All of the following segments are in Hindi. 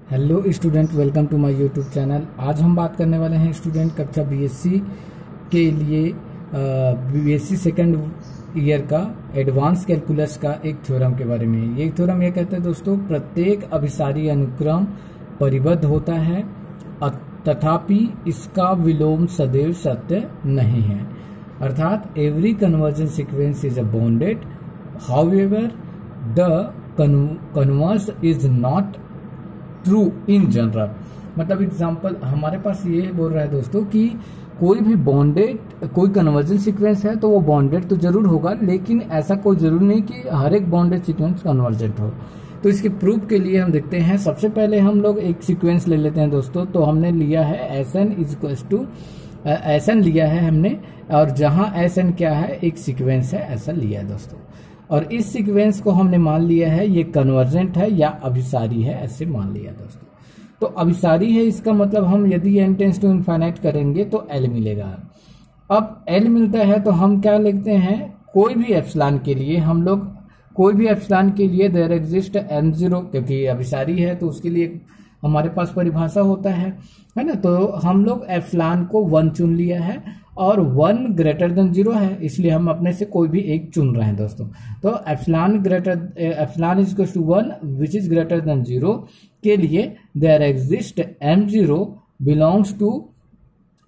Hello student, welcome to my YouTube channel. आज हम बात करने वाले हैं स्टूडेंट कक्षा बीएससी के लिए बीएससी सेकंड ईयर का एडवांस कैलकुलस का एक थ्योरम के बारे में। ये थ्योरम ये कहता है दोस्तों, प्रत्येक अभिसारी अनुक्रम परिबद्ध होता है तथापि इसका विलोम सदैव सत्य नहीं है। अर्थात every conversion sequence is a bonded, however the converse is not true in general. मतलब एग्जांपल हमारे पास ये बोल रहा है दोस्तों कि कोई भी बॉन्डेड कोई कन्वर्जन सीक्वेंस है तो वो बॉन्डेड तो जरूर होगा, लेकिन ऐसा कोई जरूर नहीं कि हर एक बॉन्डेड सीक्वेंस कन्वर्जेंट हो। तो इसके प्रूफ के लिए हम देखते हैं। सबसे पहले हम लोग एक सीक्वेंस ले लेते हैं दोस्तों। तो हमने लिया है Sn is equal to Sn लिया है हमने, और जहां Sn क्या है, एक सीक्वेंस है, ऐसा लिया है दोस्तों। और इस सीक्वेंस को हमने मान लिया है ये कन्वर्जेंट है या अभिसारी है, ऐसे मान लिया दोस्तों। तो अभिसारी है, इसका मतलब हम यदि n टेंड्स टू इनफाइनाइट करेंगे तो L मिलेगा। अब L मिलता है तो हम क्या लिखते हैं, कोई भी एप्सिलॉन के लिए हम लोग कोई भी एप्सिलॉन के लिए देयर एग्जिस्ट m0, क्योंकि अभिसारी है तो उसके लिए हमारे पास परिभाषा होता है ना। तो हम लोग एप्सिलॉन को 1 चुन लिया है और 1 ग्रेटर देन 0 है, इसलिए हम अपने से कोई भी एक चुन रहे हैं दोस्तों। तो epsilon is equal to 1 which is greater than 0 के लिए there exist m0 belongs to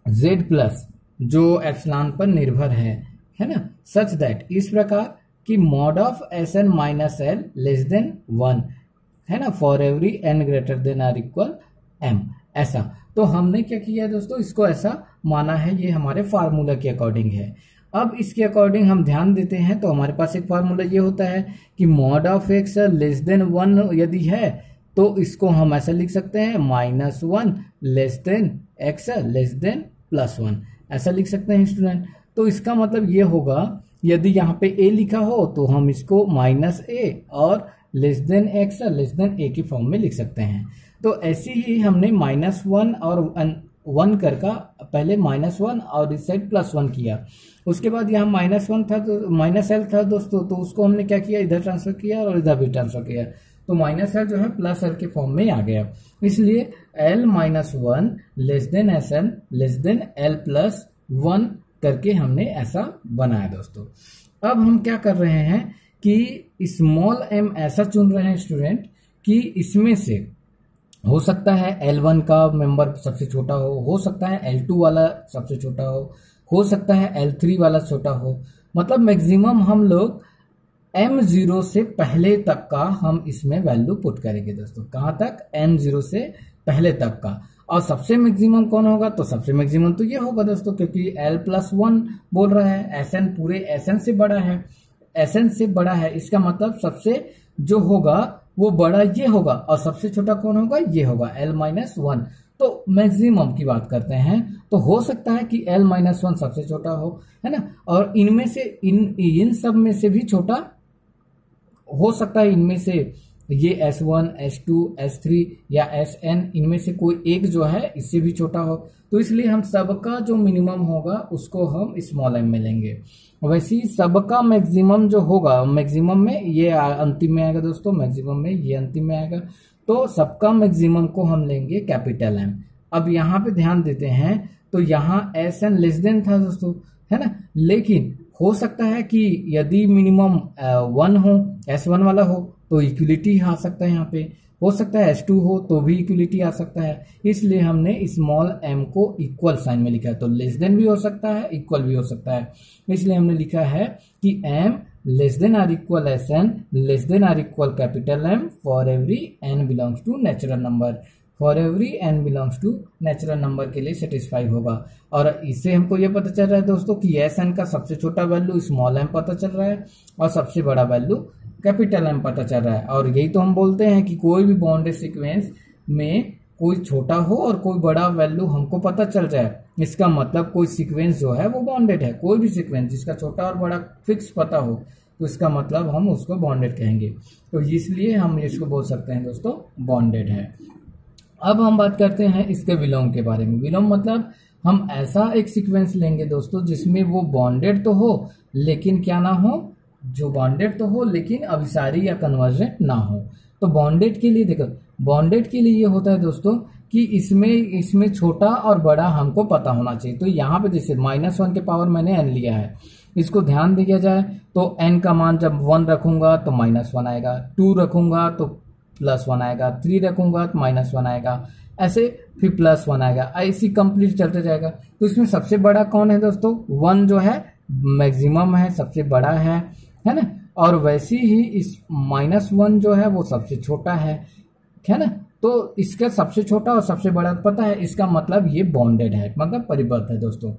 z plus, जो एप्सिलॉन पर निर्भर है ना, सच दैट, इस प्रकार कि mod of Sn minus L less than 1 है ना, for every n greater than or equal m, ऐसा। तो हमने क्या किया है दोस्तों, इसको ऐसा माना है, ये हमारे फार्मूला के अकॉर्डिंग है। अब इसके अकॉर्डिंग हम ध्यान देते हैं तो हमारे पास एक फार्मूला ये होता है कि mod of x less than 1 यदि है तो इसको हम ऐसा लिख सकते हैं -1 less than x less than +1, ऐसा लिख सकते हैं स्टूडेंट। तो इसका मतलब ये होगा, यदि यहाँ पे a लिखा हो तो हम इसको -a और less than x less than a की फॉर्म में लिख सकते हैं। तो ऐसे ही हमने -1 और 1 करके पहले -1 और इस साइड +1 किया। उसके बाद यहाँ -1 था तो -L था दोस्तों, तो उसको हमने क्या किया, इधर ट्रांसफर किया और इधर भी ट्रांसफर किया, तो -L जो है +L के फॉर्म में आ गया। इसलिए L-1 less than Sn less then L+1 करके हमने ऐसा बनाया दोस्तों। अब हम क्या कर रहे हैं कि स्मॉल m ऐसा चुन रहे हैं स्टूडेंट कि इसमें से हो सकता है L1 का मेंबर सबसे छोटा हो सकता है L2 वाला सबसे छोटा हो सकता है L3 वाला छोटा हो। मतलब मैक्सिमम हम लोग M0 से पहले तक का हम इसमें वैल्यू पुट करेंगे दोस्तों। कहां तक, M0 से पहले तक का। और सबसे मैक्सिमम कौन होगा, तो सबसे मैक्सिमम तो ये होगा दोस्तों, क्योंकि L+1 बोल रहा है, Sn पूरे Sn से बड़ा है, Sn से बड़ा है, इसका मतलब सबसे जो होगा वो बड़ा ये होगा और सबसे छोटा कौन होगा, ये होगा L-1। तो मैक्सिमम की बात करते हैं तो हो सकता है कि L-1 सबसे छोटा हो, है ना, और इनमें से इन सब में से भी छोटा हो सकता है। इनमें से ये S1, S2, S3 या Sn, इनमें से कोई एक जो है इससे भी छोटा हो। तो इसलिए हम सबका जो मिनिमम होगा उसको हम स्मॉल m में लेंगे। वैसे ही सबका मैक्सिमम जो होगा, मैक्सिमम में ये अंतिम में आएगा दोस्तों, मैक्सिमम में ये अंतिम में आएगा, तो सबका मैक्सिमम को हम लेंगे कैपिटल M। अब यहाँ पे ध्यान देते हैं तो यहाँ Sn लेस देन था दोस्तों, है ना, लेकिन हो सकता है कि यदि मिनिमम 1 हो, S1 वाला हो तो इक्वलिटी आ सकता है, यहाँ पे हो सकता है S2 हो तो भी इक्वलिटी आ सकता है। इसलिए हमने स्मॉल m को इक्वल साइन में लिखा है, तो लेस देन भी हो सकता है, इक्वल भी हो सकता है। इसलिए हमने लिखा है कि m less than or equal Sn less than or equal capital M for every n belongs to natural number, for every n belongs to natural number के लिए सेटिस्फाई होगा। और इससे हमको ये पता चल रहा है दोस्तों कि Sn का सबसे छोटा वैल्यू स्मॉल m पता चल रहा है और सबसे बड़ा वैल्यू कैपिटल M पता चल रहा है। और यही तो हम बोलते हैं कि कोई भी बॉन्डेड सीक्वेंस में कोई छोटा हो और कोई बड़ा वैल्यू हमको पता चल जाए, इसका मतलब कोई सीक्वेंस जो है वो बॉन्डेड है। कोई भी सीक्वेंस जिसका छोटा और बड़ा फिक्स पता हो तो इसका मतलब हम उसको बॉन्डेड कहेंगे। तो इसलिए हम इसको बोल सकते हैं दोस्तों बॉन्डेड है। अब हम बात करते हैं इसके विलोम के बारे में। विलोम मतलब हम ऐसा एक सीक्वेंस लेंगे दोस्तों जिसमें वो बॉन्डेड तो हो लेकिन क्या ना हो, जो बॉन्डेड तो हो लेकिन अभिसारी या कन्वर्जेंट ना हो। तो बॉन्डेड के लिए देखो, बॉन्डेड के लिए ये होता है दोस्तों कि इसमें छोटा और बड़ा हमको पता होना चाहिए। तो यहाँ पे जैसे -1 के पावर मैंने n लिया है, इसको ध्यान दिया जाए तो n का मान जब 1 रखूंगा तो -1 आएगा, 2 रखूंगा तो +1 आएगा, 3 रखूंगा तो -1 आएगा, ऐसे फिर +1 आएगा, ऐसी कंप्लीट चलते जाएगा। तो इसमें सबसे बड़ा कौन है दोस्तों? 1 जो है मैक्सिमम है, सबसे बड़ा है ना। और वैसे ही इस -1 जो है वो सबसे छोटा है ना। तो इसका सबसे छोटा और सबसे बड़ा पता है, इसका मतलब ये बॉन्डेड है, मतलब परिबद्ध है दोस्तों।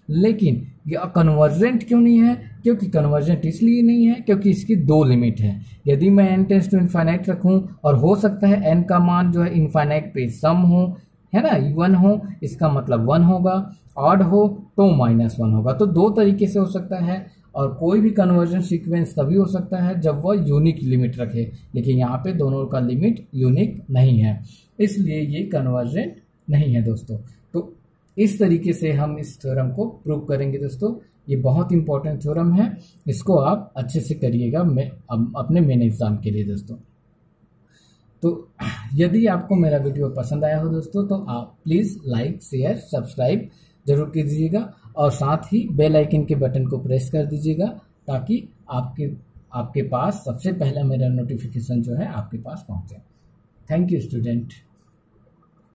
लेकिन ये कन्वर्जेंट क्यों नहीं है? क्योंकि कन्वर्जेंट इसलिए नहीं है क्योंकि इसकी 2 लिमिट है। यदि मैं n टेंस टू इनफाइनाइट रखूं और हो सकता है n का मान जो है इनफाइनाइट पे सम हो, है ना, इवन हो, इसका मतलब 1 होगा, ऑड हो तो -1 होगा। तो 2 तरीके से हो सकता है। और कोई भी कन्वर्जन सीक्वेंस तभी हो सकता है जब वह यूनिक लिमिट रखे, लेकिन यहाँ पे दोनों का लिमिट यूनिक नहीं है, इसलिए ये कन्वर्जेंट नहीं है दोस्तों। तो इस तरीके से हम इस थ्योरम को प्रूव करेंगे दोस्तों। ये बहुत इंपॉर्टेंट थ्योरम है, इसको आप अच्छे से करिएगा अपने मेन एग्जाम के लिए दोस्तों। तो यदि आपको मेरा वीडियो पसंद आया हो दोस्तों तो आप प्लीज़ लाइक, शेयर, सब्सक्राइब जरूर कीजिएगा और साथ ही बेल आइकन के बटन को प्रेस कर दीजिएगा ताकि आपके पास सबसे पहला मेरा नोटिफिकेशन जो है आपके पास पहुंचे। Thank you student.